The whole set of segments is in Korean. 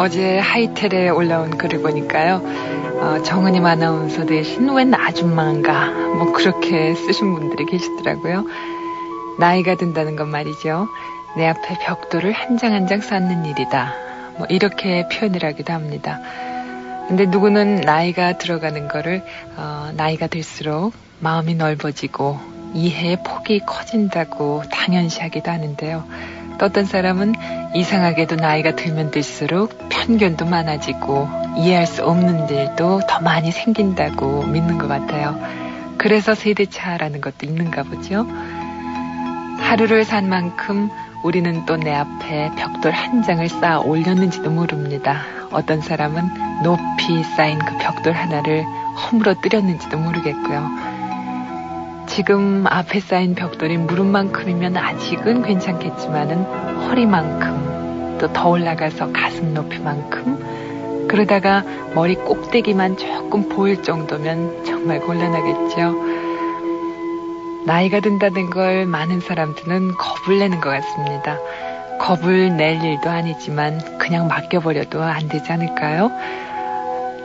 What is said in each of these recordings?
어제 하이텔에 올라온 글을 보니까요. 정은임 아나운서 대신 웬 아줌마인가 뭐 그렇게 쓰신 분들이 계시더라고요. 나이가 든다는 건 말이죠. 내 앞에 벽돌을 한 장 한 장 쌓는 일이다. 뭐 이렇게 표현을 하기도 합니다. 근데 누구는 나이가 들어가는 거를 나이가 들수록 마음이 넓어지고 이해의 폭이 커진다고 당연시하기도 하는데요. 또 어떤 사람은 이상하게도 나이가 들면 들수록 편견도 많아지고 이해할 수 없는 일도 더 많이 생긴다고 믿는 것 같아요. 그래서 세대차라는 것도 있는가 보죠. 하루를 산 만큼 우리는 또 내 앞에 벽돌 한 장을 쌓아 올렸는지도 모릅니다. 어떤 사람은 높이 쌓인 그 벽돌 하나를 허물어뜨렸는지도 모르겠고요. 지금 앞에 쌓인 벽돌이 무릎만큼이면 아직은 괜찮겠지만은 허리만큼 또 더 올라가서 가슴 높이만큼 그러다가 머리 꼭대기만 조금 보일 정도면 정말 곤란하겠죠. 나이가 든다는 걸 많은 사람들은 겁을 내는 것 같습니다. 겁을 낼 일도 아니지만 그냥 맡겨버려도 안 되지 않을까요?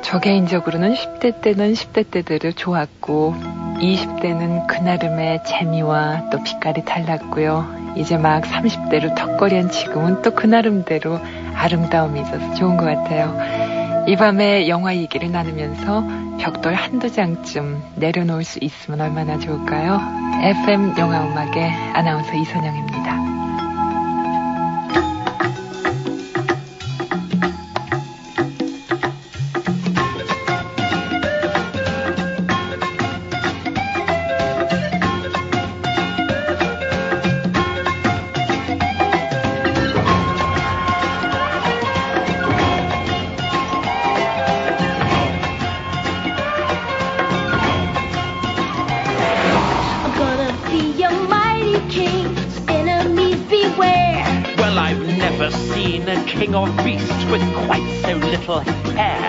저 개인적으로는 10대 때는 10대 때대로 좋았고 20대는 그 나름의 재미와 또 빛깔이 달랐고요. 이제 막 30대로 턱걸이한 지금은 또 그 나름대로 아름다움이 있어서 좋은 것 같아요. 이 밤에 영화 얘기를 나누면서 벽돌 한두 장쯤 내려놓을 수 있으면 얼마나 좋을까요? FM 영화음악의 아나운서 이선영입니다. King of beasts with quite so little hair.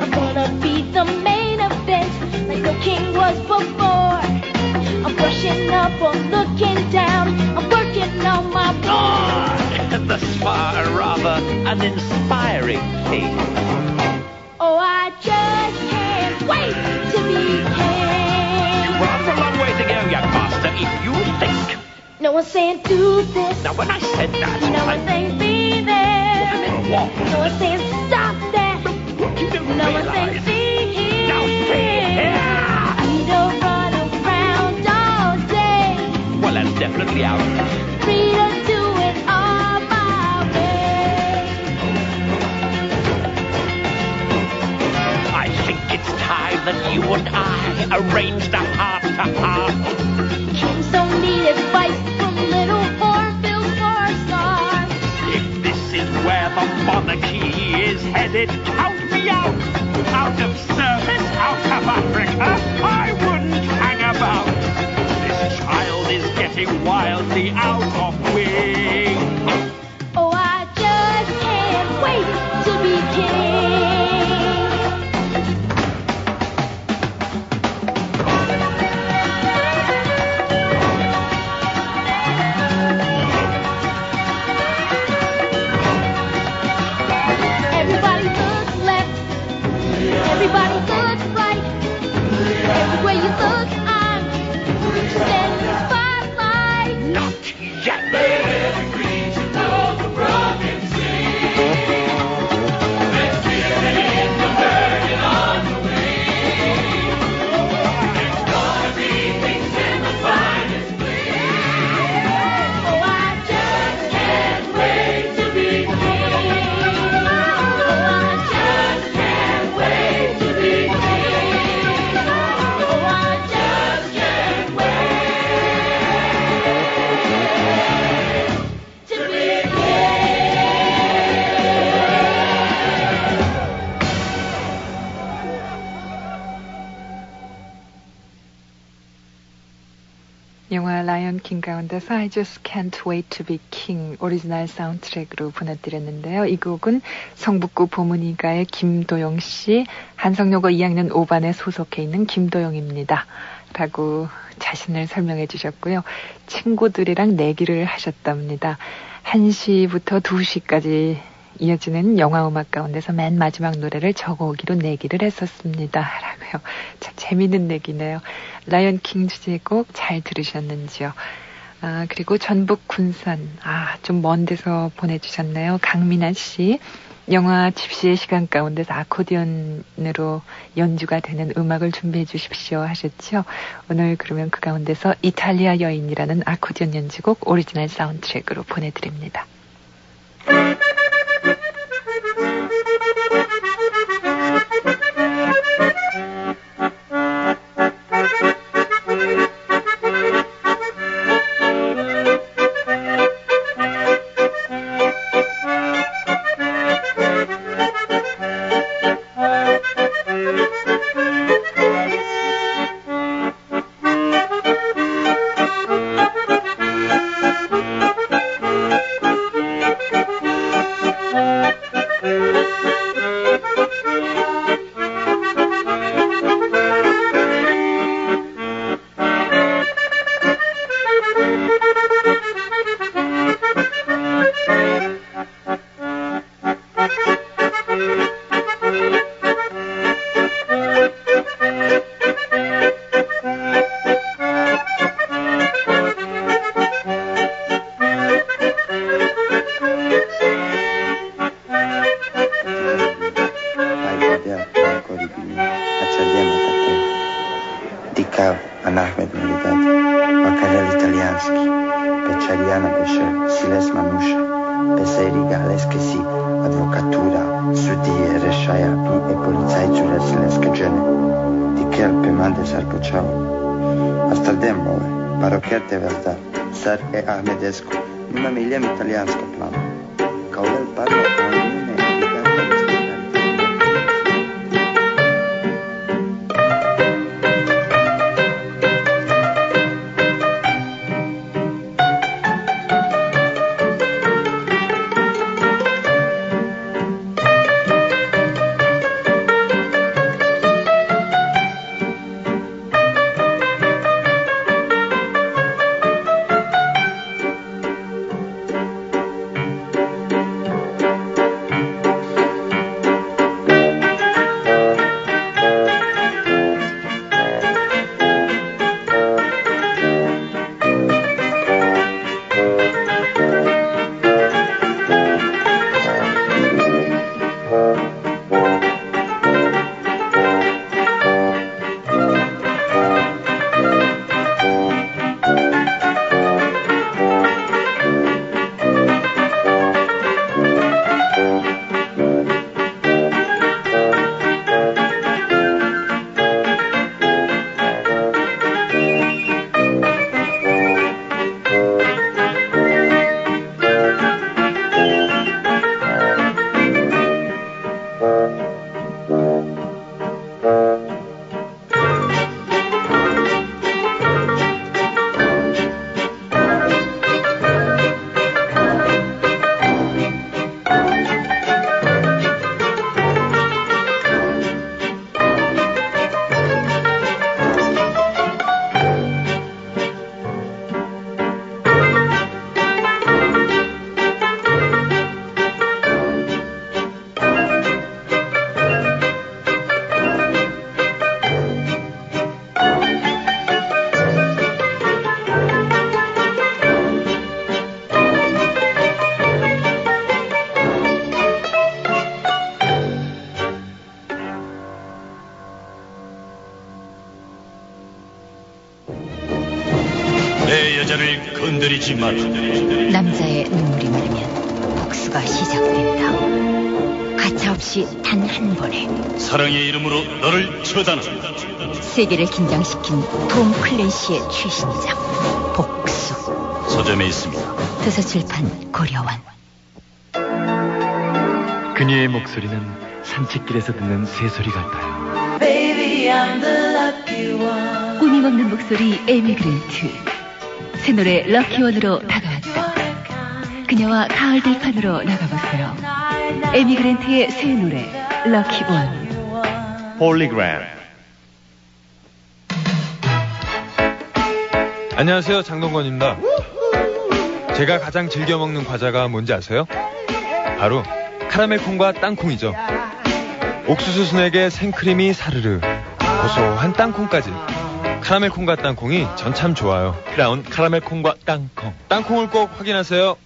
I'm gonna be the main event like the king was before. I'm brushing up, I'm looking down, I'm working on my God, thus far rather uninspiring king. Oh, I just can't wait to be king. You've rather a long way to go, young master, if you think. No one's saying do this. Now when I said that, no one's saying be there. What? No one's saying stop that. You don't no one's saying see here. Now see here. We don't run around all day. Well, that's definitely out. Free to do it all my way. I think it's time that you and I arranged a heart-to-heart. Kings don't need advice from little Orville Farstar. If this is where the monarchy is headed, count me out. Out of service, out of Africa, I wouldn't hang about. This child is getting wildly out of wing. Oh, I just can't wait to be king. Everybody look right. Everywhere you look, I'm standing in the spotlight. Not yet. Every creature knows the broken sea. Let's get in the burden on the wing. It's gonna be things in the finest glee. Oh, I just can't wait to be king. Oh, I just can't wait to be king. Oh, I just can't wait to be king. 영화 라이언 킹 가운데서 I Just Can't Wait to Be King 오리지널 사운드트랙으로 보내드렸는데요. 이 곡은 성북구 보문이가의 김도영 씨, 한성여고 2학년 5반에 소속해 있는 김도영입니다. 라고 자신을 설명해 주셨고요. 친구들이랑 내기를 하셨답니다. 1시부터 2시까지 이어지는 영화음악 가운데서 맨 마지막 노래를 적어오기로 내기를 했었습니다. 라고요. 참 재밌는 내기네요. 라이언킹 주제곡 잘 들으셨는지요? 그리고 전북 군산, 좀 먼 데서 보내주셨네요. 강민아 씨. 영화 집시의 시간 가운데서 아코디언으로 연주가 되는 음악을 준비해 주십시오 하셨죠. 오늘 그러면 그 가운데서 이탈리아 여인이라는 아코디언 연주곡 오리지널 사운드트랙으로 보내드립니다. Numai miljem italijansko plano. Kao del parla 내 여자를 건드리지 마라. 남자의 눈물이 마르면 복수가 시작된다. 가차없이 단 한 번에 사랑의 이름으로 너를 처단한다. 세계를 긴장시킨 톰 클랜시의 최신작 복수. 서점에 있습니다. 도서출판 고려원. 그녀의 목소리는 산책길에서 듣는 새소리 같아요. 꿈이 먹는 목소리 에미 그랜트. 새 노래 럭키원으로 다가왔다. 그녀와 가을 들판으로 나가보세요. 에미 그랜트의 새 노래 럭키원. 홀리그램. 안녕하세요, 장동건입니다. 제가 가장 즐겨 먹는 과자가 뭔지 아세요? 바로 카라멜 콩과 땅콩이죠. 옥수수 순액에 생크림이 사르르, 고소한 땅콩까지. 카라멜 콩과 땅콩이 전 참 좋아요. 크라운 카라멜 콩과 땅콩. 땅콩을 꼭 확인하세요.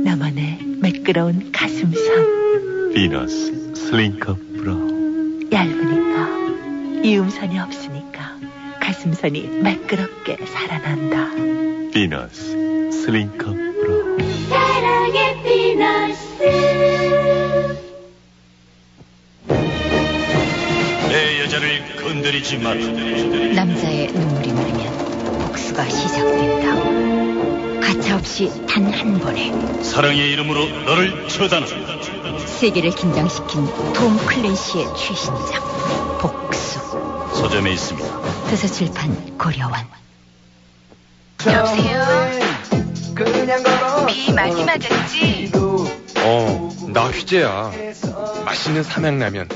나만의 매끄러운 가슴선. 비너스 슬링커 브라운. 얇으니까, 이음선이 없으니까 가슴선이 매끄럽게 살아난다. 비너스 슬링커 브라운. 사랑의 피너스. 내 여자를 건드리지 마라. 남자의 눈물이 흐르면 복수가 시작된다. 가차없이 단 한 번에 사랑의 이름으로 너를 처단한다. 세계를 긴장시킨 톰 클랜시의 최신작 복수. 서점에 있습니다. 도서출판 고려원. 여보세요? 비 많이 맞았지? 나 휘재야. 맛있는 삼양라면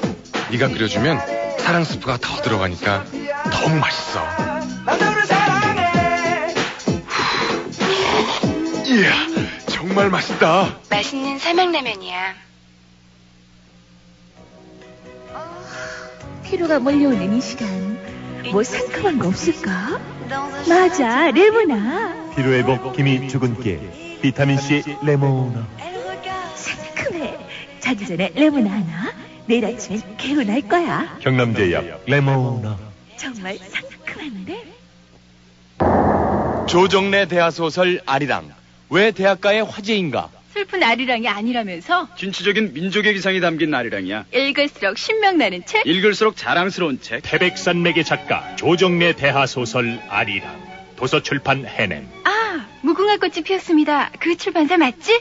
네가 끓여주면 사랑 스프가 더 들어가니까 더욱 맛있어. 이야, 정말 맛있다. 맛있는 삼양라면이야. 피로가 몰려오는 이 시간, 뭐 상큼한 거 없을까? 맞아, 레모나. 피로회복 기미 주근깨 비타민C 레모나. 상큼해. 자기 전에 레모나 하나. 내일 아침엔 개운할 거야. 경남제약 레모나. 정말 상큼한데? 조정래 대하소설 아리랑. 왜 대학가의 화제인가? 슬픈 아리랑이 아니라면서? 진취적인 민족의 기상이 담긴 아리랑이야. 읽을수록 신명나는 책? 읽을수록 자랑스러운 책. 태백산맥의 작가 조정래 대하소설 아리랑. 도서출판 해냄. 아, 무궁화 꽃이 피었습니다. 그 출판사 맞지?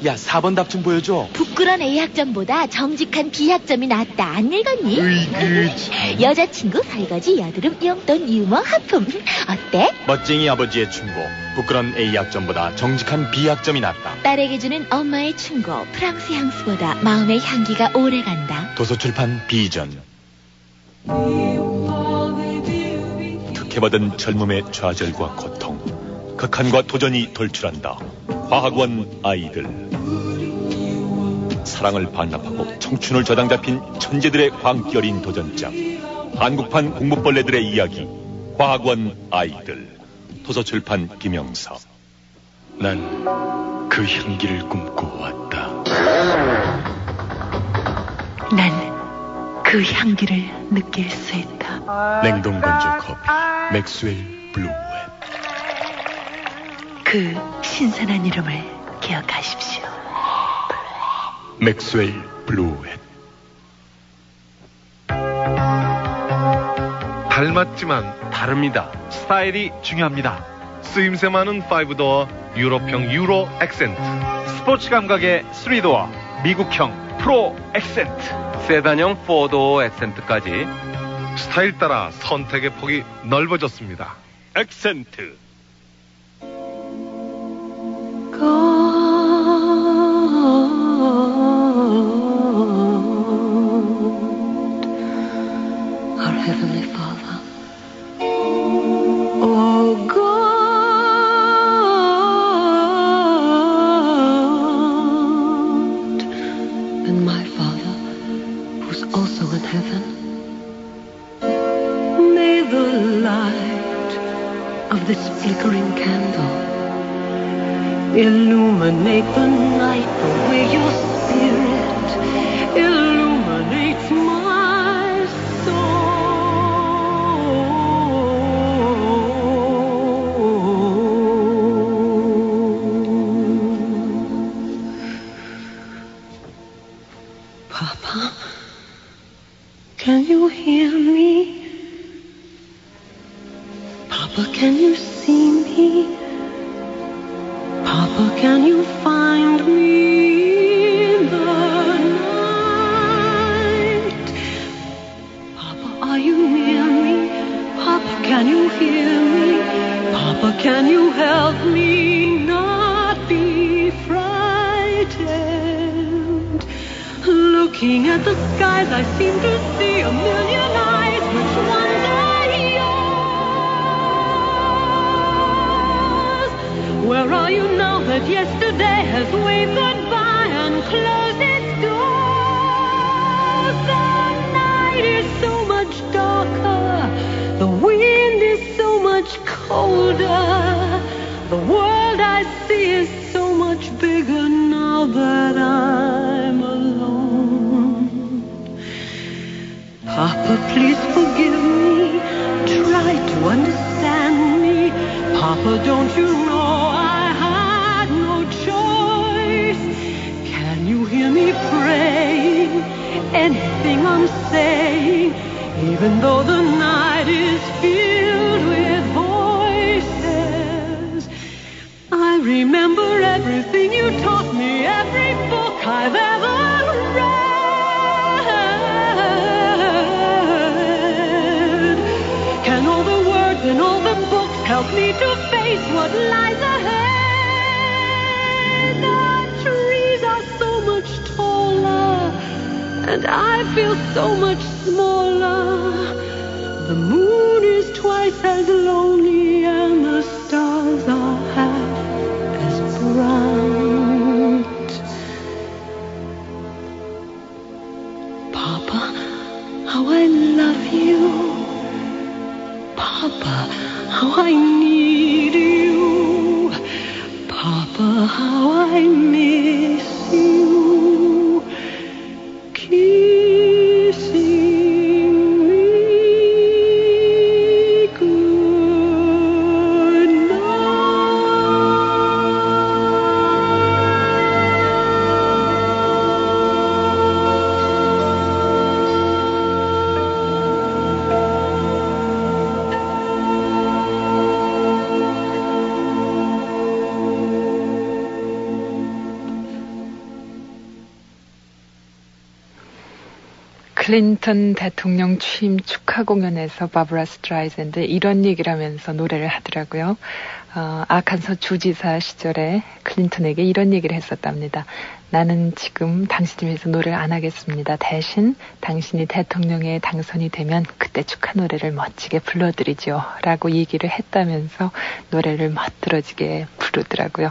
야, 4번 답 좀 보여줘. 부끄러운 A학점보다 정직한 B학점이 낫다. 안 읽었니? 여자친구 설거지 여드름 용돈 유머 하품. 어때? 멋쟁이 아버지의 충고. 부끄러운 A학점보다 정직한 B학점이 낫다. 딸에게 주는 엄마의 충고. 프랑스 향수보다 마음의 향기가 오래간다. 도서출판 비전. 특혜받은 젊음의 좌절과 고통, 극한과 도전이 돌출한다. 과학원 아이들. 사랑을 반납하고 청춘을 저당 잡힌 천재들의 광기 어린 도전장. 한국판 공무벌레들의 이야기. 과학원 아이들. 도서출판 김영서. 난 그 향기를 꿈꿔왔다. 난 그 향기를 느낄 수 있다. 냉동 건조 커피. 맥스웰 블루웹. 그 신선한 이름을 기억하십시오. 맥스웰 블루웹. 닮았지만 다릅니다. 스타일이 중요합니다. 쓰임새 많은 5도어 유럽형 유로 액센트, 스포츠 감각의 3도어 미국형 프로 액센트, 세단형 4도어 액센트까지 스타일 따라 선택의 폭이 넓어졌습니다. 액센트. Our Heavenly Father, oh God, and my Father, who's also in heaven, may the light of this flickering candle illuminate the night the way your spirit illuminates my soul. Papa, can you hear me? Papa, can you see me? Papa, can you find me in the night? Papa, are you near me? Papa, can you hear me? Papa, can you help me not be frightened? Looking at the skies, I seem to see a million eyes. Which ones are yours? Where are you now? that yesterday has waved goodbye and closed its doors. The night is so much darker, the wind is so much colder. The world I see is so much bigger now that I'm alone. Papa, please forgive me. Try to understand me. Papa, don't you know I had no choice? Can you hear me praying? Anything I'm saying, even though the night is filled with voices. I remember everything you taught me, every book I've ever read. Can all the words in all the books help me to face what lies ahead? The trees are so much taller, and I feel so much smaller. The moon is twice as lonely, and the stars are half as bright. Papa, how I love you. Papa, how I need you. Papa, how I miss you. Kissing me 클린턴 대통령 취임 축하 공연에서 바브라 스트라이샌드 이런 얘기를 하면서 노래를 하더라고요. 아칸소 주지사 시절에 클린턴에게 이런 얘기를 했었답니다. 나는 지금 당신을 위해서 노래를 안 하겠습니다. 대신 당신이 대통령에 당선이 되면 그때 축하 노래를 멋지게 불러드리죠. 라고 얘기를 했다면서 노래를 멋들어지게 부르더라고요.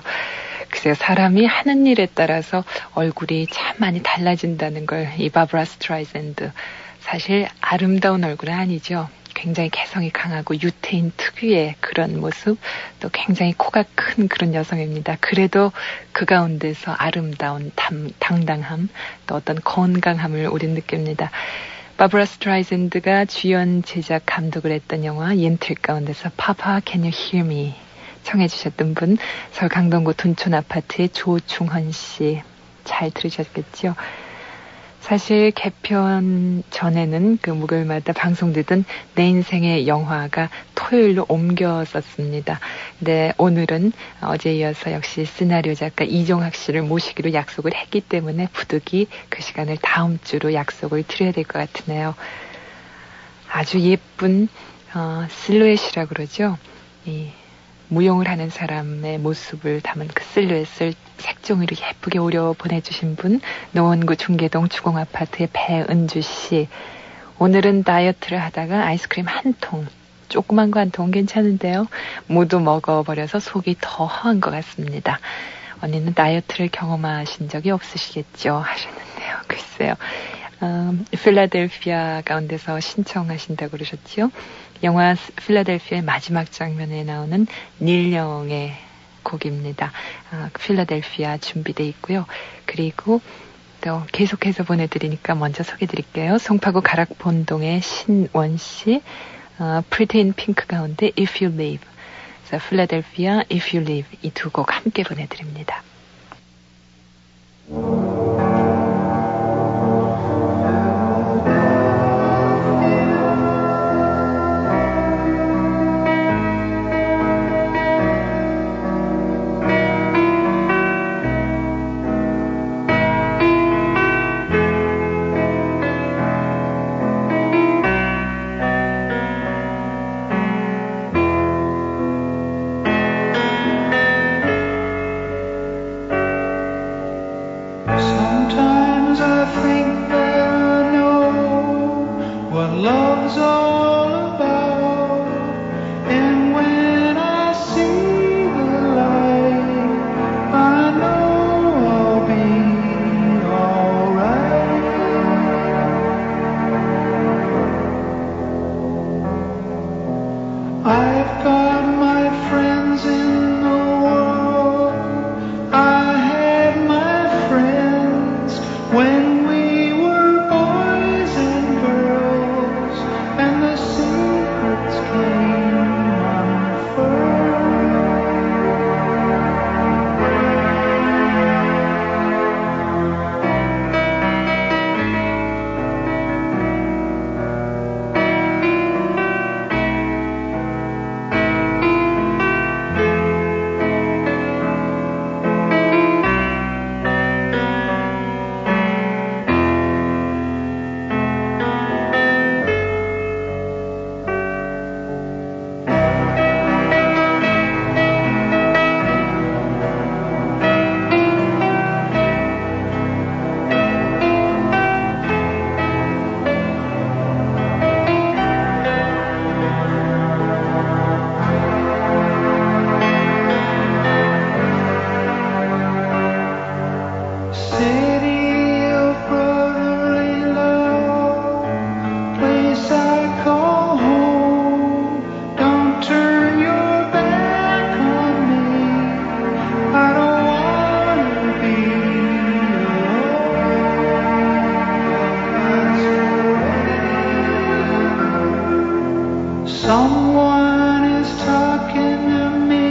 글쎄요, 사람이 하는 일에 따라서 얼굴이 참 많이 달라진다는 걸 이 바브라 스트라이샌드, 사실 아름다운 얼굴은 아니죠. 굉장히 개성이 강하고 유태인 특유의 그런 모습, 또 굉장히 코가 큰 그런 여성입니다. 그래도 그 가운데서 아름다운 당당함, 또 어떤 건강함을 우린 느낍니다. 바브라 스트라이샌드가 주연, 제작, 감독을 했던 영화 옌틀 가운데서 Papa Can You Hear Me 청해 주셨던 분, 서울 강동구 둔촌 아파트의 조중헌 씨, 잘 들으셨겠죠? 사실 개편 전에는 그 목요일마다 방송되던 내 인생의 영화가 토요일로 옮겼었습니다. 근데 오늘은 어제에 이어서 역시 시나리오 작가 이종학 씨를 모시기로 약속을 했기 때문에 부득이 그 시간을 다음 주로 약속을 드려야 될 것 같으네요. 아주 예쁜 실루엣이라고 그러죠. 이 무용을 하는 사람의 모습을 담은 그 실루엣을 색종이로 예쁘게 오려 보내주신 분, 노원구 중계동 주공아파트의 배은주 씨. 오늘은 다이어트를 하다가 아이스크림 한 통, 조그만 거 한 통 괜찮은데요. 모두 먹어버려서 속이 더 허한 것 같습니다. 언니는 다이어트를 경험하신 적이 없으시겠죠? 하셨는데요. 글쎄요. 필라델피아 가운데서 신청하신다고 그러셨죠? 영화 필라델피아의 마지막 장면에 나오는 닐 영의 곡입니다. 필라델피아 준비되어 있고요. 그리고 또 계속해서 보내드리니까 먼저 소개해드릴게요. 송파구 가락본동의 신원씨, Pretty in Pink 가운데 If You Live, 필라델피아 If You Live, 이 두 곡 함께 보내드립니다. I've got my friends in the world. I had my friends when we were boys and girls, and the secrets came unfurled. City of brotherly love, place I call home. Don't turn your back on me. I don't wanna be alone. Someone is talking to me,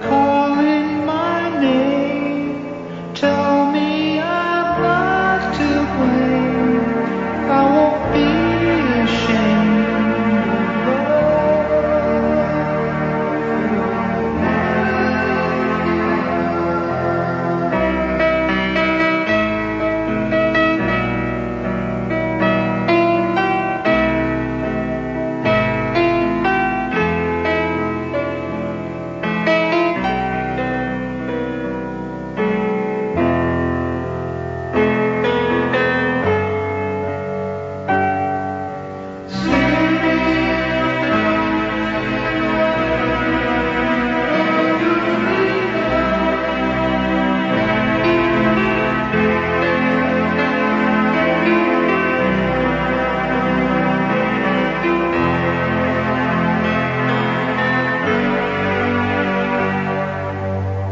calling my name. Tell me I'm not to blame. I won't be ashamed of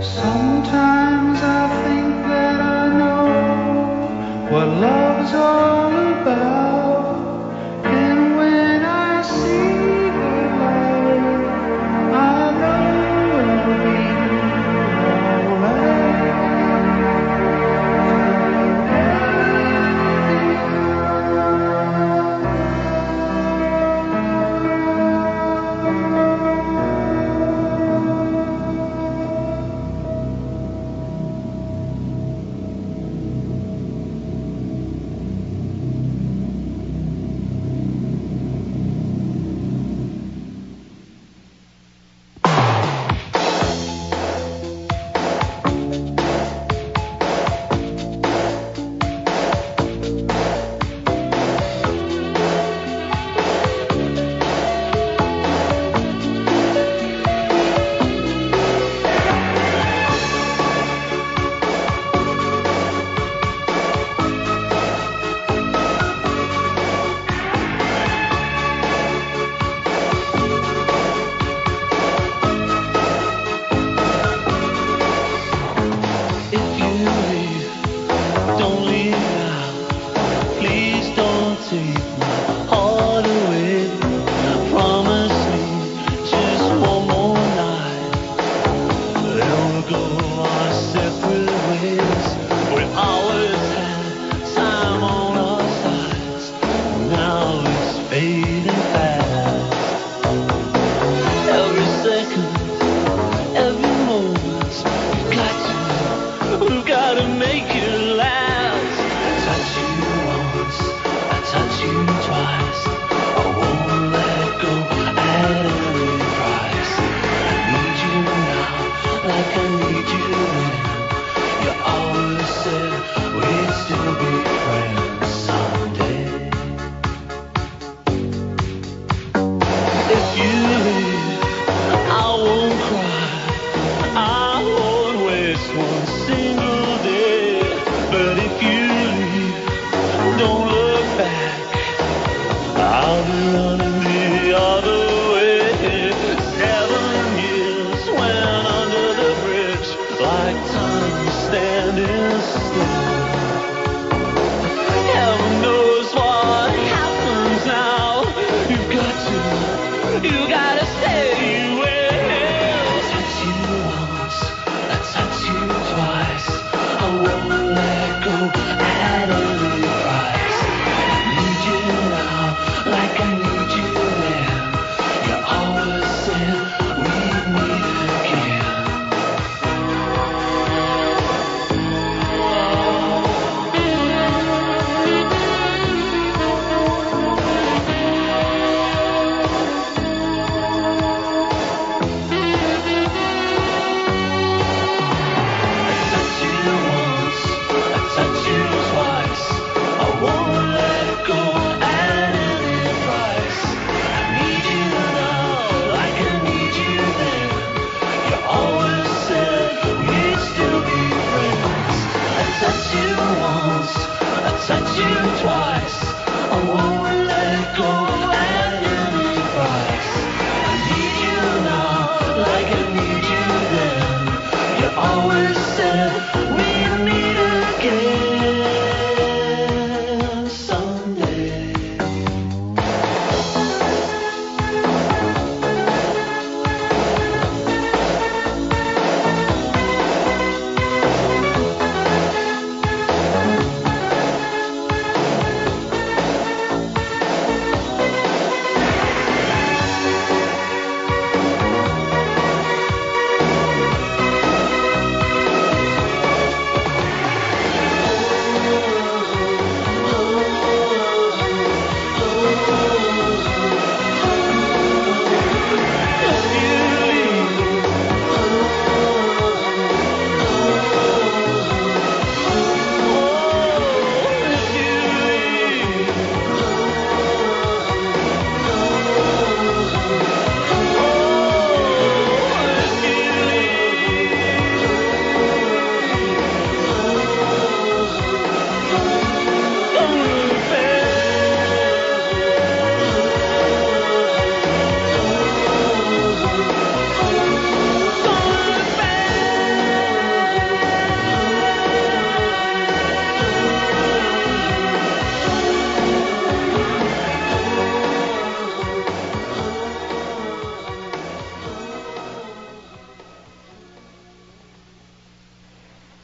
Sometimes I think that I know what love's all about, and when I see the light, I know it'll be I'll be running the other way. You gotta stay well. Touch you once, I touch you twice. I won't let go at any price. I need you now, like I need you then. You always said we'd meet again. Touch you twice, I won't let go at any price. I need you now, like I need you then. You always said we'd meet again someday.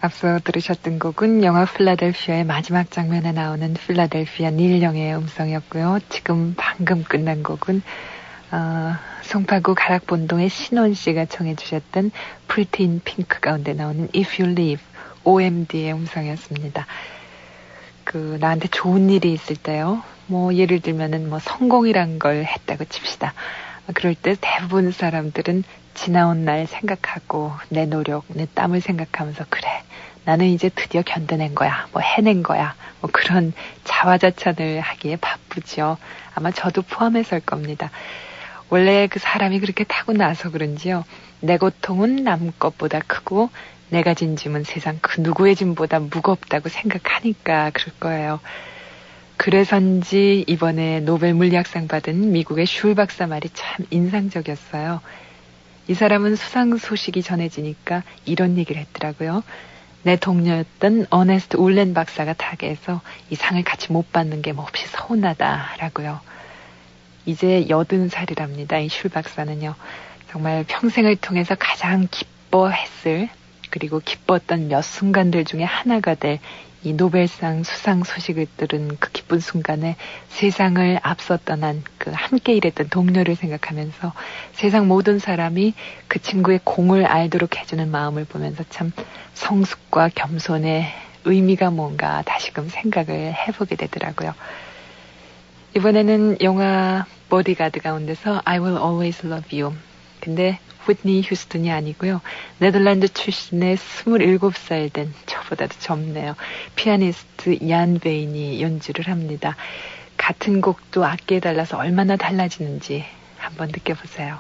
앞서 들으셨던 곡은 영화 필라델피아의 마지막 장면에 나오는 필라델피아 닐 영의 음성이었고요. 지금 방금 끝난 곡은 송파구 가락본동의 신원 씨가 청해 주셨던 Pretty in Pink 가운데 나오는 If You Leave, OMD의 음성이었습니다. 나한테 좋은 일이 있을 때요. 예를 들면은 성공이란 걸 했다고 칩시다. 그럴 때 대부분 사람들은 지나온 날 생각하고 내 노력, 내 땀을 생각하면서 그래, 나는 이제 드디어 견뎌낸 거야, 해낸 거야, 그런 자화자찬을 하기에 바쁘죠. 아마 저도 포함했을 겁니다. 원래 그 사람이 그렇게 타고나서 그런지요. 내 고통은 남 것보다 크고 내가 진 짐은 세상 그 누구의 짐보다 무겁다고 생각하니까 그럴 거예요. 그래서인지 이번에 노벨 물리학상 받은 미국의 슐 박사 말이 참 인상적이었어요. 이 사람은 수상 소식이 전해지니까 이런 얘기를 했더라고요. 내 동료였던 어네스트 울렌 박사가 타계해서 이 상을 같이 못 받는 게 몹시 서운하다라고요. 이제 80살이랍니다. 이 슐 박사는요. 정말 평생을 통해서 가장 기뻐했을, 그리고 기뻤던 몇 순간들 중에 하나가 될 이 노벨상 수상 소식을 들은 그 기쁜 순간에 세상을 앞서 떠난 그 함께 일했던 동료를 생각하면서 세상 모든 사람이 그 친구의 공을 알도록 해주는 마음을 보면서 참 성숙과 겸손의 의미가 뭔가 다시금 생각을 해보게 되더라고요. 이번에는 영화 보디가드 가운데서 I will always love you. 근데 휘트니 휴스턴이 아니고요. 네덜란드 출신의 27살 된, 저보다도 젊네요. 피아니스트 얀 베인이 연주를 합니다. 같은 곡도 악기에 달라서 얼마나 달라지는지 한번 느껴보세요.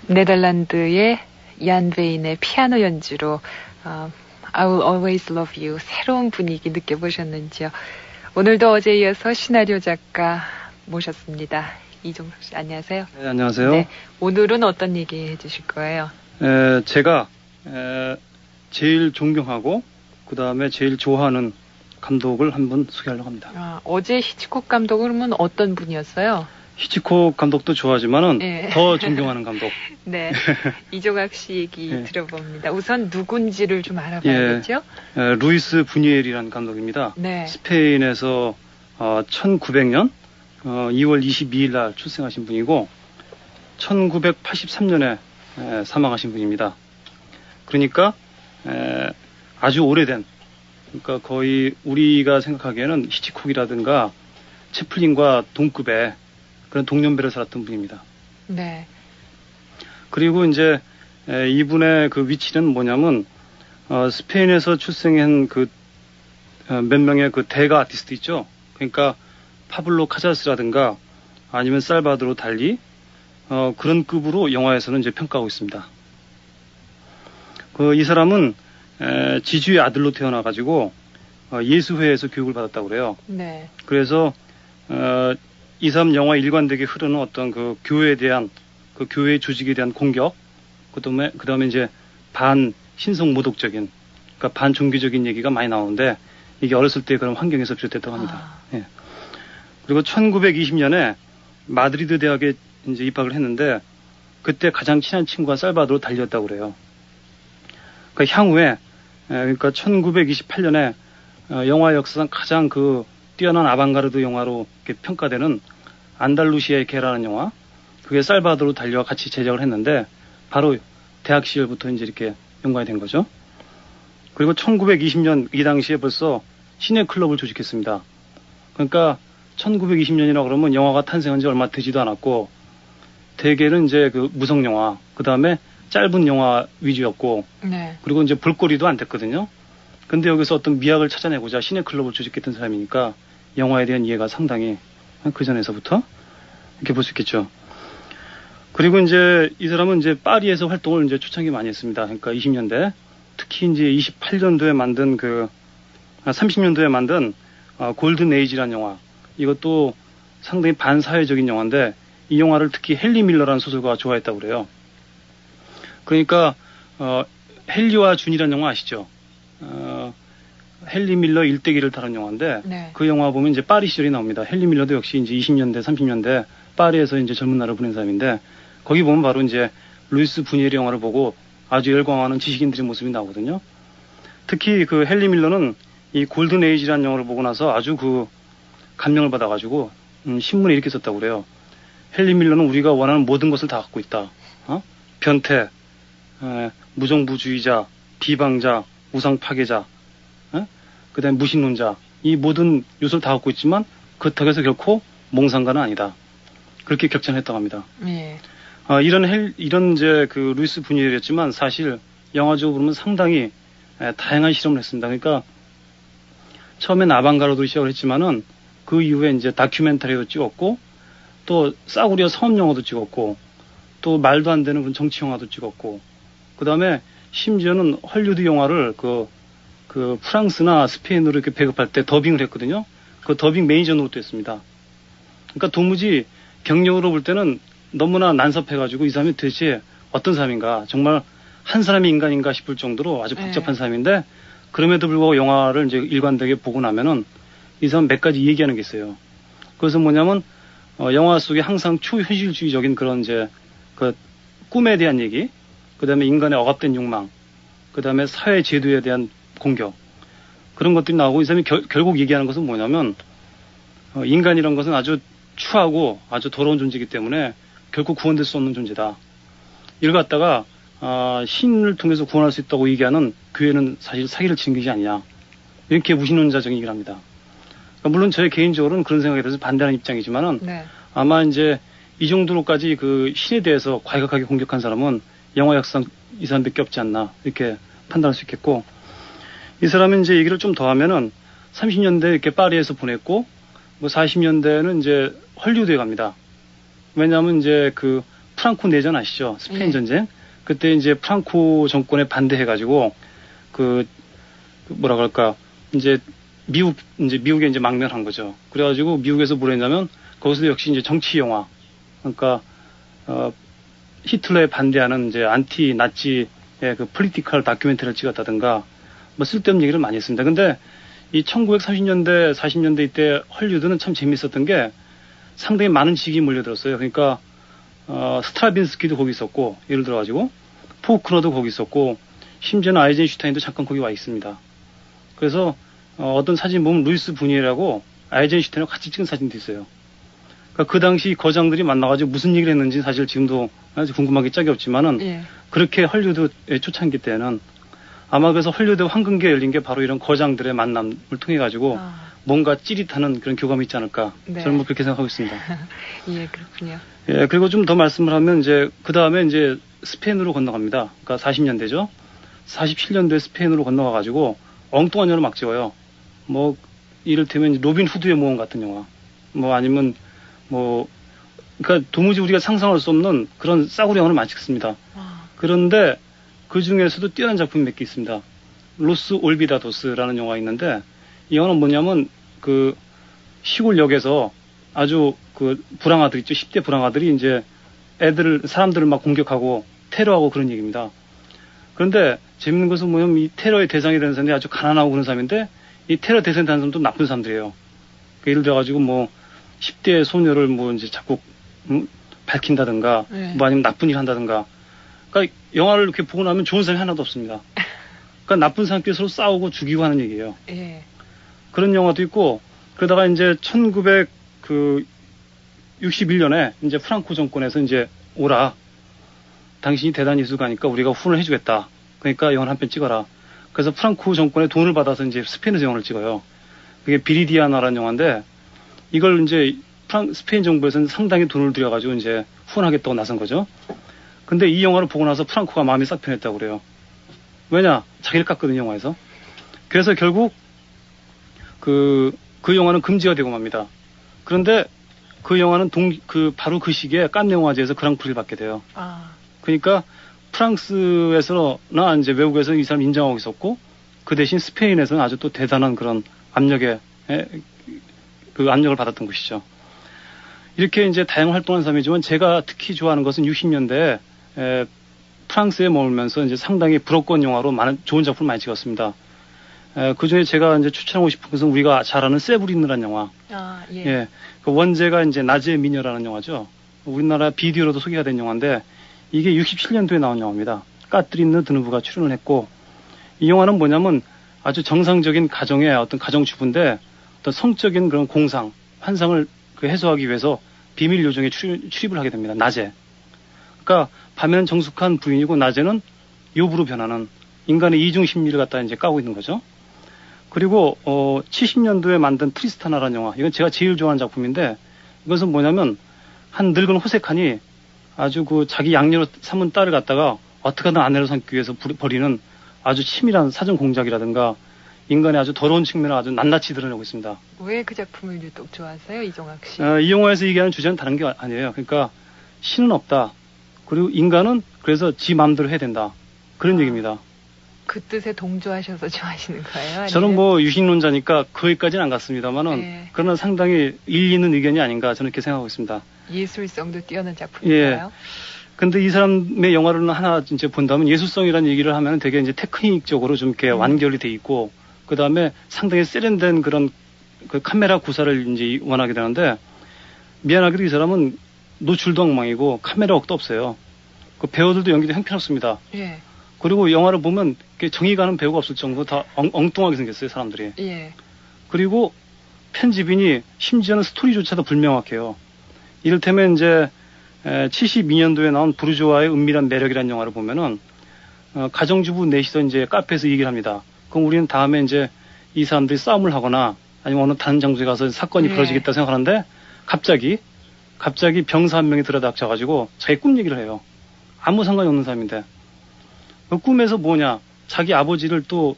네덜란드의 얀 베인의 피아노 연주로 I will always love you 새로운 분위기 느껴보셨는지요? 오늘도 어제 이어서 시나리오 작가 모셨습니다. 이종석 씨 안녕하세요. 네, 안녕하세요. 네, 오늘은 어떤 얘기 해주실 거예요? 제가 제일 존경하고 그 다음에 제일 좋아하는 감독을 한번 소개하려고 합니다. 어제 히치콕 감독은 그러면 어떤 분이었어요? 히치콕 감독도 좋아하지만은 네. 더 존경하는 감독. 네, 이종학 씨 얘기 들어봅니다. 우선 누군지를 좀 알아봐야겠죠? 루이스 부니엘이라는 감독입니다. 네. 스페인에서 1900년 2월 22일 날 출생하신 분이고 1983년에 사망하신 분입니다. 그러니까 아주 오래된, 그러니까 거의 우리가 생각하기에는 히치콕이라든가 채플린과 동급의 그런 동년배를 살았던 분입니다. 네. 그리고 이제 이분의 그 위치는 뭐냐면 스페인에서 출생한 그 몇 명의 그 대가 아티스트 있죠. 그러니까 파블로 카자스라든가 아니면 살바도르 달리 그런 급으로 영화에서는 이제 평가하고 있습니다. 이 사람은 지주의 아들로 태어나가지고 예수회에서 교육을 받았다고 그래요. 네. 그래서 이 사람 영화 일관되게 흐르는 어떤 그 교회에 대한 그 교회 조직에 대한 공격, 그다음에 이제 반 신성 모독적인, 그러니까 반 종교적인 얘기가 많이 나오는데 이게 어렸을 때 그런 환경에서 비롯됐다고 합니다. 예. 그리고 1920년에 마드리드 대학에 이제 입학을 했는데 그때 가장 친한 친구가 살바도르 달리였다고 그래요. 그러니까 향후에 그러니까 1928년에 영화 역사상 가장 그 뛰어난 아방가르드 영화로 이렇게 평가되는 안달루시아의 개라는 영화, 그게 살바도르 달리와 같이 제작을 했는데 바로 대학 시절부터 이제 이렇게 연관이 된 거죠. 그리고 1920년 이 당시에 벌써 시네클럽을 조직했습니다. 그러니까 1920년이라 그러면 영화가 탄생한 지 얼마 되지도 않았고 대개는 이제 그 무성 영화, 그 다음에 짧은 영화 위주였고, 네. 그리고 이제 볼거리도 안 됐거든요. 근데 여기서 어떤 미학을 찾아내고자 시네클럽을 조직했던 사람이니까 영화에 대한 이해가 상당히 그 전에서부터 이렇게 볼 수 있겠죠. 그리고 이제 이 사람은 이제 파리에서 활동을 이제 초창기 많이 했습니다. 그러니까 20년대, 특히 이제 28년도에 만든 30년도에 만든 골든 에이지라는 영화, 이것도 상당히 반사회적인 영화인데 이 영화를 특히 헨리 밀러라는 소설가가 좋아했다고 그래요. 그러니까 헨리와 준이라는 영화 아시죠? 헨리 밀러 일대기를 다룬 영화인데 네. 그 영화 보면 이제 파리 시절이 나옵니다. 헨리 밀러도 역시 이제 20년대, 30년대 파리에서 이제 젊은 날을 보낸 사람인데 거기 보면 바로 이제 루이스 부니엘의 영화를 보고 아주 열광하는 지식인들의 모습이 나오거든요. 특히 그 헨리 밀러는 이 골든 에이지라는 영화를 보고 나서 아주 그 감명을 받아가지고 신문에 이렇게 썼다고 그래요. 헨리 밀러는 우리가 원하는 모든 것을 다 갖고 있다. 변태, 무정부주의자, 비방자, 우상 파괴자, 그 다음에 무신론자, 이 모든 요소를 다 갖고 있지만 그렇다고 해서 결코 몽상가는 아니다. 그렇게 격찬했다고 합니다. 네. 이런 이제 그 루이스 부니엘이었지만 사실 영화적으로 보면 상당히 다양한 실험을 했습니다. 그러니까 처음엔 아방가르드로 시작을 했지만은 그 이후에 이제 다큐멘터리도 찍었고 또 싸구려 사업 영화도 찍었고 또 말도 안 되는 그런 정치 영화도 찍었고 그 다음에 심지어는 헐리우드 영화를 그 프랑스나 스페인으로 이렇게 배급할 때 더빙을 했거든요. 그 더빙 매니저 노릇도 했습니다. 그러니까 도무지 경력으로 볼 때는 너무나 난섭해가지고 이 사람이 도대체 어떤 사람인가, 정말 한 사람이 인간인가 싶을 정도로 아주 복잡한 사람인데 그럼에도 불구하고 영화를 이제 일관되게 보고 나면은 이 사람 몇 가지 얘기하는 게 있어요. 그것은 뭐냐면 영화 속에 항상 초현실주의적인 그런 이제 그 꿈에 대한 얘기, 그 다음에 인간의 억압된 욕망, 그 다음에 사회 제도에 대한 공격, 그런 것들이 나오고 이 사람이 결국 얘기하는 것은 뭐냐면 인간이란 것은 아주 추하고 아주 더러운 존재이기 때문에 결코 구원될 수 없는 존재다. 이걸 갖다가 신을 통해서 구원할 수 있다고 얘기하는 교회는 사실 사기를 치는 것이 아니냐, 이렇게 무신론자적인 얘기를 합니다. 그러니까 물론 저의 개인적으로는 그런 생각에 대해서 반대하는 입장이지만은 네. 아마 이제 이 정도로까지 그 신에 대해서 과격하게 공격한 사람은 영화 역사상 이 사람밖에 없지 않나, 이렇게 판단할 수 있겠고, 이 사람은 이제 얘기를 좀 더 하면은 30년대 이렇게 파리에서 보냈고, 뭐 40년대는 이제 헐리우드에 갑니다. 왜냐하면 이제 그 프랑코 내전 아시죠? 스페인 네. 전쟁. 그때 이제 프랑코 정권에 반대해가지고 뭐라 그럴까 이제 미국에 이제 망명한 거죠. 그래가지고 미국에서 뭘 했냐면 거기서 역시 이제 정치 영화, 그러니까 히틀러에 반대하는 이제 안티 나치의 그 폴리티컬 다큐멘터리를 찍었다든가 뭐 쓸데없는 얘기를 많이 했습니다. 근데 이 1930년대 40년대 이때 헐리우드는 참 재밌었던 게 상당히 많은 지식이 몰려들었어요. 그러니까 스트라빈스키도 거기 있었고, 예를 들어가지고 포크너도 거기 있었고, 심지어는 아이젠슈타인도 잠깐 거기 와 있습니다. 그래서 어떤 사진 보면 루이스 부니에라고 아이젠슈타인하고 같이 찍은 사진도 있어요. 그러니까 그 당시 거장들이 만나가지고 무슨 얘기를 했는지 사실 지금도 아주 궁금하기 짝이 없지만은 예. 그렇게 헐리우드의 초창기 때는 아마 그래서 헐리우드 황금기가 열린 게 바로 이런 거장들의 만남을 통해 가지고 뭔가 찌릿하는 그런 교감이 있지 않을까. 네. 저는 뭐 그렇게 생각하고 있습니다. 예, 그렇군요. 예, 그리고 좀 더 말씀을 하면 이제 그 다음에 이제 스페인으로 건너갑니다. 그러니까 40년대죠. 47년도에 스페인으로 건너가 가지고 엉뚱한 영화를 막 찍어요. 뭐 이를테면 로빈 후드의 모험 같은 영화. 뭐 아니면 뭐 그러니까 도무지 우리가 상상할 수 없는 그런 싸구려 영화를 많이 찍습니다. 그런데 그 중에서도 뛰어난 작품이 몇 개 있습니다. 로스 올비다도스라는 영화가 있는데 이 영화는 뭐냐면 그 시골역에서 아주 그 불황아들 있죠. 10대 불황아들이 이제 사람들을 막 공격하고 테러하고 그런 얘기입니다. 그런데 재밌는 것은 뭐냐면 이 테러의 대상이 되는 사람들이 아주 가난하고 그런 사람인데 이 테러 대상이 되는 사람도 나쁜 사람들이에요. 그러니까 예를 들어가지고 뭐 10대 소녀를 뭐 이제 자꾸 밝힌다든가 네. 뭐 아니면 나쁜 일 한다든가. 그러니까 영화를 이렇게 보고 나면 좋은 사람이 하나도 없습니다. 그러니까 나쁜 사람끼리 서로 싸우고 죽이고 하는 얘기예요. 예. 그런 영화도 있고 그러다가 이제 1961년에 이제 프랑코 정권에서 이제 오라. 당신이 대단히 예술가니까 우리가 후원을 해주겠다. 그러니까 영화를 한 편 찍어라. 그래서 프랑코 정권에 돈을 받아서 이제 스페인에서 영화를 찍어요. 그게 비리디아나라는 영화인데 이걸 이제 스페인 정부에서는 상당히 돈을 들여가지고 이제 후원하겠다고 나선 거죠. 근데 이 영화를 보고 나서 프랑코가 마음이 싹 편했다고 그래요. 왜냐? 자기를 깠거든요, 영화에서. 그래서 결국 그 영화는 금지가 되고 맙니다. 그런데 그 영화는 바로 그 시기에 칸네 영화제에서 그랑프리를 받게 돼요. 그러니까 프랑스에서나 이제 외국에서 이 사람 인정하고 있었고 그 대신 스페인에서는 아주 또 대단한 그런 압력을 받았던 것이죠. 이렇게 이제 다양한 활동한 사람이지만 제가 특히 좋아하는 것은 60년대에 프랑스에 머물면서 이제 상당히 불어권 영화로 많은 좋은 작품을 많이 찍었습니다. 그 중에 제가 이제 추천하고 싶은 것은 우리가 잘 아는 세브리느라는 영화. 예. 예. 그 원제가 이제 나즈의 미녀라는 영화죠. 우리나라 비디오로도 소개가 된 영화인데 이게 67년도에 나온 영화입니다. 까트린 드누브가 출연을 했고 이 영화는 뭐냐면 아주 정상적인 가정의 어떤 가정주부인데 어떤 성적인 그런 공상, 환상을 해소하기 위해서 비밀 요정에 출입을 하게 됩니다. 낮에. 그러니까 밤에는 정숙한 부인이고 낮에는 요부로 변하는 인간의 이중 심리를 갖다 이제 까고 있는 거죠. 그리고 70년도에 만든 트리스타나라는 영화. 이건 제가 제일 좋아하는 작품인데 이것은 뭐냐면 한 늙은 호색하니 아주 그 자기 양녀로 삼은 딸을 갖다가 어떻게든 아내로 삼기 위해서 벌이는 아주 치밀한 사전 공작이라든가 인간의 아주 더러운 측면을 아주 낱낱이 드러내고 있습니다. 왜 그 작품을 유독 좋아하세요, 이종학 씨? 이 영화에서 얘기하는 주제는 다른 게 아니에요. 그러니까 신은 없다. 그리고 인간은 그래서 지 마음대로 해야 된다. 그런 얘기입니다. 그 뜻에 동조하셔서 좋아하시는 거예요? 아니면? 저는 뭐 유식론자니까 거기까지는 안 갔습니다만은 네. 그러나 상당히 일리 있는 의견이 아닌가 저는 이렇게 생각하고 있습니다. 예술성도 뛰어난 작품인가요? 예. 근데 이 사람의 영화를 하나 이제 본다면 예술성이라는 얘기를 하면 되게 이제 테크닉적으로 좀 이렇게 완결이 돼 있고 그 다음에 상당히 세련된 그런 그 카메라 구사를 이제 원하게 되는데 미안하게도 이 사람은 노출도 엉망이고 카메라 억도 없어요. 그 배우들도 연기도 형편없습니다. 예. 그리고 영화를 보면 정이 가는 배우가 없을 정도로 다 엉뚱하게 생겼어요, 사람들이. 예. 그리고 편집인이 심지어는 스토리조차도 불명확해요. 이를테면 이제 72년도에 나온 부르주아의 은밀한 매력이라는 영화를 보면은 가정주부 넷이서 이제 카페에서 얘기를 합니다. 그럼 우리는 다음에 이제 이 사람들이 싸움을 하거나 아니면 어느 다른 장소에 가서 사건이 벌어지겠다 생각하는데 갑자기 병사 한 명이 들여닥쳐가지고 자기 꿈 얘기를 해요. 아무 상관이 없는 사람인데 그 꿈에서 뭐냐 자기 아버지를 또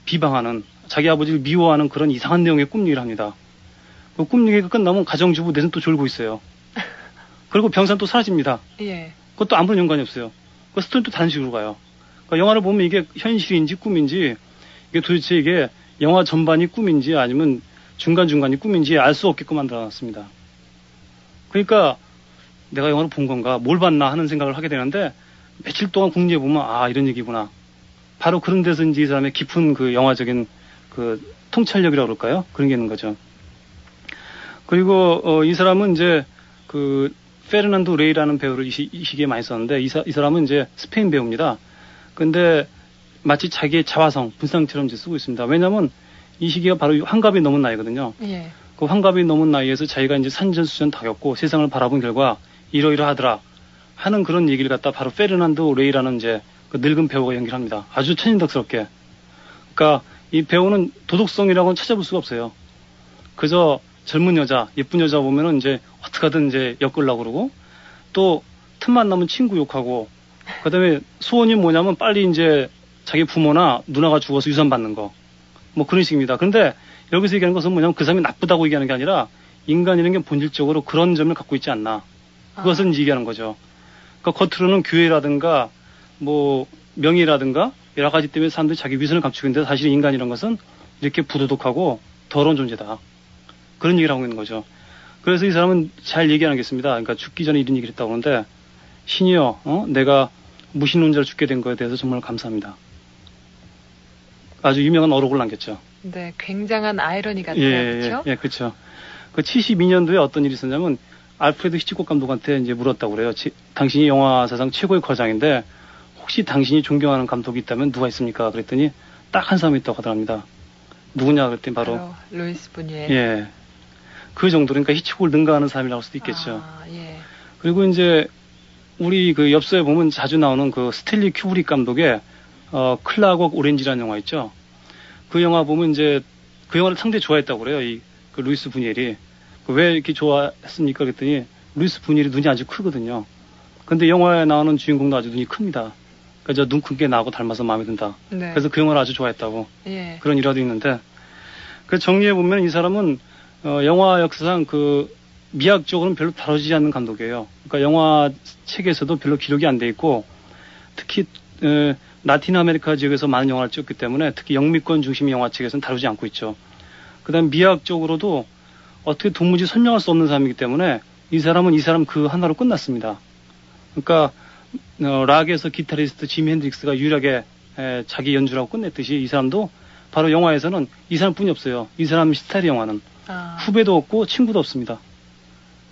비방하는 자기 아버지를 미워하는 그런 이상한 내용의 꿈 얘기를 합니다. 그 꿈 얘기가 끝나면 가정주부 넷은 또 졸고 있어요. 그리고 병사는 또 사라집니다. 예. 그것도 아무런 연관이 없어요. 그 스토리는 또 다른 식으로 가요. 그러니까 영화를 보면 이게 현실인지 꿈인지, 이게 도대체 이게 영화 전반이 꿈인지 아니면 중간중간이 꿈인지 알 수 없게끔 만들어놨습니다. 그러니까 내가 영화를 본 건가, 뭘 봤나 하는 생각을 하게 되는데, 며칠 동안 궁리해 보면 아, 이런 얘기구나. 바로 그런 데서 이제 이 사람의 깊은 그 영화적인 그 통찰력이라고 그럴까요? 그런 게 있는 거죠. 그리고 이 사람은 이제 그 페르난도 레이라는 배우를 이 시기에 많이 썼는데 이 사람은 이제 스페인 배우입니다. 근데 마치 자기의 자화성, 분상처럼 이제 쓰고 있습니다. 왜냐하면 이 시기가 바로 환갑이 넘은 나이거든요. 예. 그 환갑이 넘은 나이에서 자기가 이제 산전수전 다 겪고 세상을 바라본 결과 이러이러하더라 하는 그런 얘기를 갖다 바로 페르난도 레이라는 이제 그 늙은 배우가 연기를 합니다. 아주 천연덕스럽게. 그러니까 이 배우는 도덕성이라고는 찾아볼 수가 없어요. 그저 젊은 여자, 예쁜 여자 보면은 이제 어떻게든 이제 엮으려고 그러고 또 틈만 나면 친구 욕하고 그다음에 소원이 뭐냐면 빨리 이제 자기 부모나 누나가 죽어서 유산 받는 거. 뭐 그런 식입니다. 그런데 여기서 얘기하는 것은 뭐냐면 그 사람이 나쁘다고 얘기하는 게 아니라 인간이라는 게 본질적으로 그런 점을 갖고 있지 않나. 그것을 얘기하는 거죠. 그러니까 겉으로는 교회라든가 뭐 명예라든가 여러 가지 때문에 사람들이 자기 위선을 감추고 있는데 사실 인간이라는 것은 이렇게 부도덕하고 더러운 존재다. 그런 얘기를 하고 있는 거죠. 그래서 이 사람은 잘 얘기하겠습니다. 그러니까 죽기 전에 이런 얘기를 했다고 하는데 신이여, 내가 무신론자로 죽게 된 거에 대해서 정말 감사합니다. 아주 유명한 어록을 남겼죠. 네, 굉장한 아이러니 같아요. 그렇죠? 예, 그렇죠. 그 72년도에 어떤 일이 있었냐면 알프레드 히치콕 감독한테 이제 물었다고 그래요. 당신이 영화 사상 최고의 거장인데 혹시 당신이 존경하는 감독이 있다면 누가 있습니까? 그랬더니 딱 한 사람이 있다고 하더랍니다. 누구냐 그랬더니 바로 루이스 부뉴엘. 예. 그 정도, 그러니까 히치콕을 능가하는 사람이라고 할 수도 있겠죠. 예. 그리고 이제 우리 그 엽서에 보면 자주 나오는 그 스탠리 큐브릭 감독의 클라곡 오렌지라는 영화 있죠. 그 영화 보면 이제 그 영화를 상당히 좋아했다고 그래요. 그 루이스 부뉴엘이. 왜 이렇게 좋아했습니까? 그랬더니 루이스 부뉴엘이 눈이 아주 크거든요. 근데 영화에 나오는 주인공도 아주 눈이 큽니다. 그래서 눈 큰 게 나하고 닮아서 마음에 든다. 네. 그래서 그 영화를 아주 좋아했다고. 예. 그런 일화도 있는데. 그 정리해 보면 이 사람은 영화 역사상 그 미학적으로는 별로 다뤄지지 않는 감독이에요. 그러니까 영화 책에서도 별로 기록이 안 돼 있고 특히 라틴 아메리카 지역에서 많은 영화를 찍었기 때문에 특히 영미권 중심의 영화 책에서는 다루지 않고 있죠. 그다음 미학적으로도 어떻게 도무지 설명할 수 없는 사람이기 때문에 이 사람은 이 사람 그 하나로 끝났습니다. 그러니까 락에서 기타리스트 지미 핸드릭스가 유일하게 자기 연주라고 끝냈듯이 이 사람도 바로 영화에서는 이 사람뿐이 없어요. 이 사람 스타일의 영화는 후배도 없고 친구도 없습니다.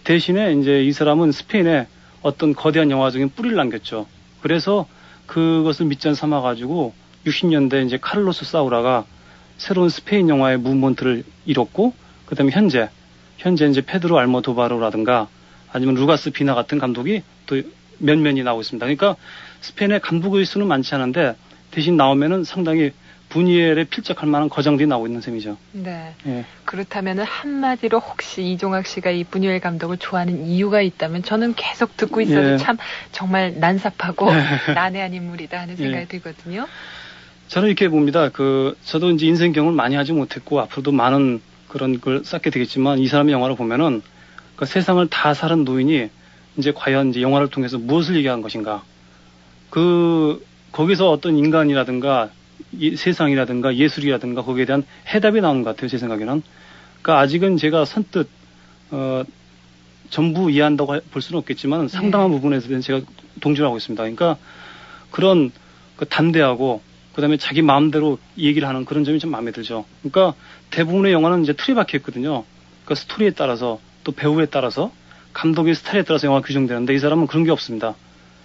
대신에 이제 이 사람은 스페인에 어떤 거대한 영화적인 뿌리를 남겼죠. 그래서 그것을 밑잔 삼아가지고 60년대 이제 카를로스 사우라가 새로운 스페인 영화의 무브먼트를 이뤘고, 그 다음에 현재 이제 페드로 알모도바르라든가 아니면 루가스 비나 같은 감독이 또 몇몇이 나오고 있습니다. 그러니까 스페인의 감독의 수는 많지 않은데 대신 나오면은 상당히 부뉴엘에 필적할 만한 거장들이 나오고 있는 셈이죠. 네. 예. 그렇다면 한마디로 혹시 이종학 씨가 이 부뉴엘 감독을 좋아하는 이유가 있다면 저는 계속 듣고 있어도 예. 참 정말 난삽하고 난해한 인물이다 하는 생각이 예. 들거든요. 저는 이렇게 봅니다. 저도 이제 인생 경험을 많이 하지 못했고 앞으로도 많은 그런 걸 쌓게 되겠지만 이 사람의 영화를 보면은 그 세상을 다 살은 노인이 이제 과연 이제 영화를 통해서 무엇을 얘기한 것인가. 거기서 어떤 인간이라든가 세상이라든가 예술이라든가 거기에 대한 해답이 나오는 것 같아요. 제 생각에는. 그러니까 아직은 제가 선뜻 전부 이해한다고 볼 수는 없겠지만 상당한 부분에서 제가 동조를 하고 있습니다. 그러니까 그런 담대하고 그다음에 자기 마음대로 얘기를 하는 그런 점이 좀 마음에 들죠. 그러니까 대부분의 영화는 이제 틀에 박혀 있거든요. 그러니까 스토리에 따라서 또 배우에 따라서 감독의 스타일에 따라서 영화가 규정되는데 이 사람은 그런 게 없습니다.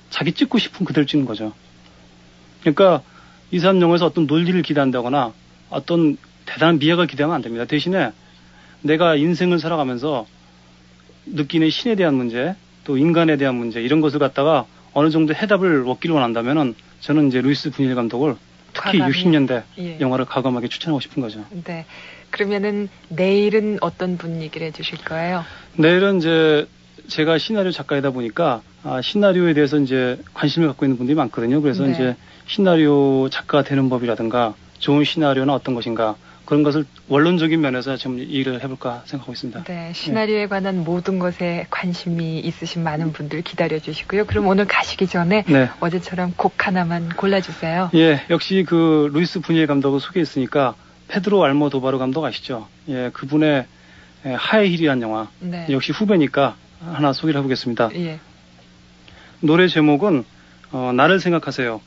자기 찍고 싶은 그대로 찍는 거죠. 그러니까 이 사람 영화에서 어떤 논리를 기대한다거나 어떤 대단한 미학을 기대하면 안 됩니다. 대신에 내가 인생을 살아가면서 느끼는 신에 대한 문제, 또 인간에 대한 문제 이런 것을 갖다가 어느 정도 해답을 얻기를 원한다면은 저는 이제 루이스 부뉴엘 감독을 특히 과감히, 60년대 예. 영화를 과감하게 추천하고 싶은 거죠. 네. 그러면은 내일은 어떤 분 얘기를 해주실 거예요? 내일은 이제 제가 시나리오 작가이다 보니까 시나리오에 대해서 이제 관심을 갖고 있는 분들이 많거든요. 그래서 네. 이제 시나리오 작가가 되는 법이라든가 좋은 시나리오는 어떤 것인가 그런 것을 원론적인 면에서 좀 일을 해볼까 생각하고 있습니다. 네, 시나리오에 관한 모든 것에 관심이 있으신 많은 분들 기다려주시고요. 그럼 오늘 가시기 전에 네. 어제처럼 곡 하나만 골라주세요. 예, 역시 그 루이스 부니엘 감독을 소개했으니까 페드로 알모도바르 감독 아시죠? 예, 그분의 하이힐이란 영화. 네. 역시 후배니까 하나 소개를 해보겠습니다. 예. 노래 제목은 나를 생각하세요.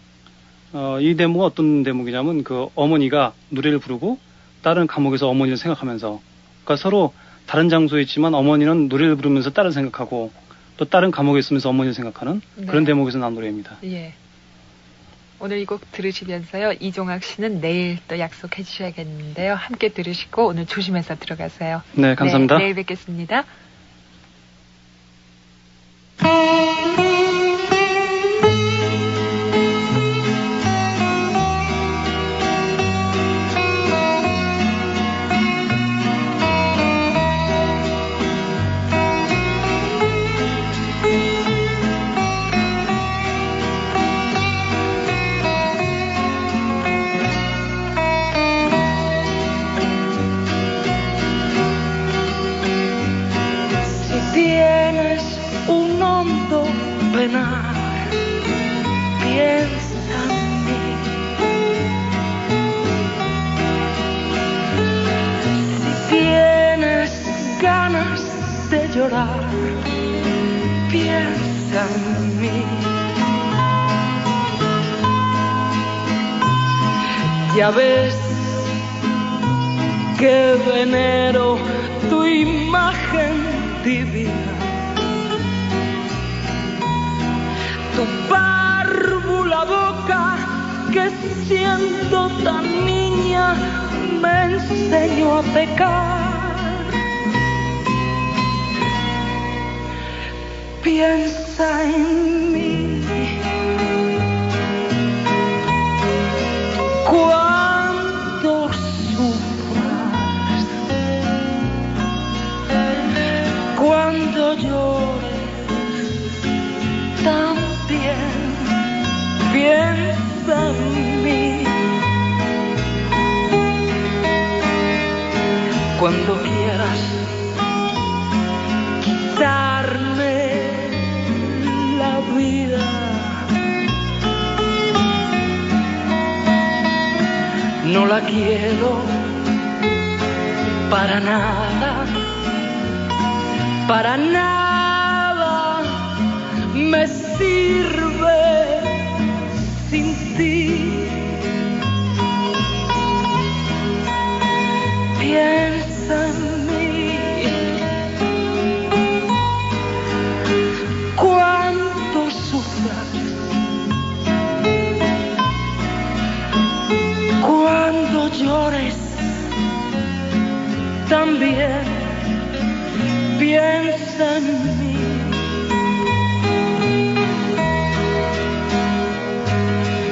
이 대목은 어떤 대목이냐면 그 어머니가 노래를 부르고 딸은 감옥에서 어머니를 생각하면서, 그러니까 서로 다른 장소에 있지만 어머니는 노래를 부르면서 딸을 생각하고 또 딸은 감옥에 있으면서 어머니를 생각하는 네. 그런 대목에서 나온 노래입니다. 예. 오늘 이 곡 들으시면서요, 이종학 씨는 내일 또 약속해 주셔야겠는데요. 함께 들으시고 오늘 조심해서 들어가세요. 네, 감사합니다. 네, 내일 뵙겠습니다. Piensa en mí. Si tienes ganas de llorar, piensa en mí. Ya ves que venero tu imagen divina. Tu párvula boca que siendo tan niña me enseñó a pecar. Piensa en mí. Cuando sufras, cuando llores, también piensa en mí. Cuando quieras quitarme la vida, no la quiero para nada, para nada me sirve sin ti. Piensa en mí. Cuando sufras, cuando llores, también piensa en mí.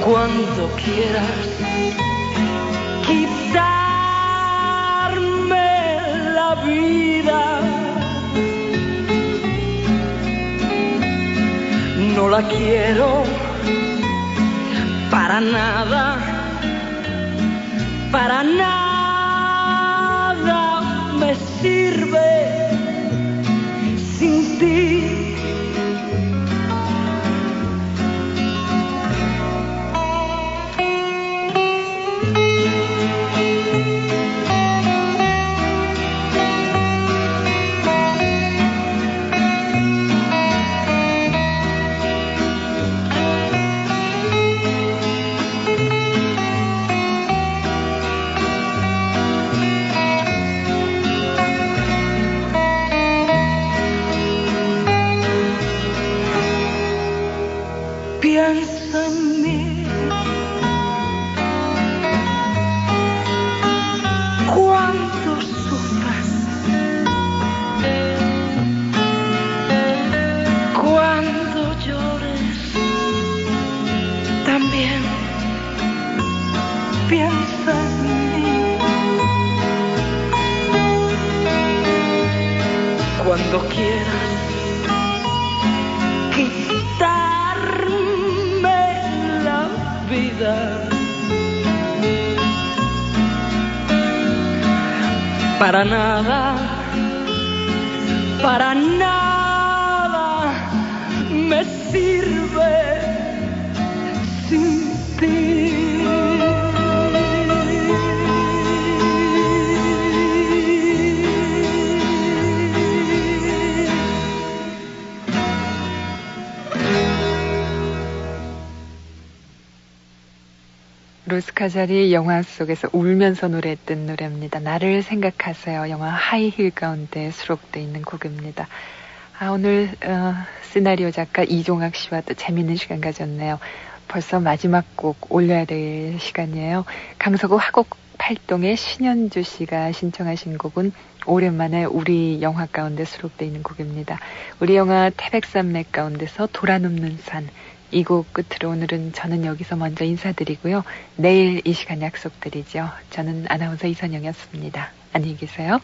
Cuando quieras quitarme la vida, no la quiero para nada, para nada me sirve sin ti. para nada me sirve sin ti. 로스카자리 영화 속에서 울면서 노래했던 노래입니다. 나를 생각하세요. 영화 하이힐 가운데 수록되어 있는 곡입니다. 오늘 시나리오 작가 이종학 씨와 또 재미있는 시간 가졌네요. 벌써 마지막 곡 올려야 될 시간이에요. 강서구 화곡 팔동의 신현주 씨가 신청하신 곡은 오랜만에 우리 영화 가운데 수록되어 있는 곡입니다. 우리 영화 태백산맥 가운데서 돌아눕는 산. 이 곡 끝으로 오늘은 저는 여기서 먼저 인사드리고요. 내일 이 시간 약속드리죠. 저는 아나운서 이선영이었습니다. 안녕히 계세요.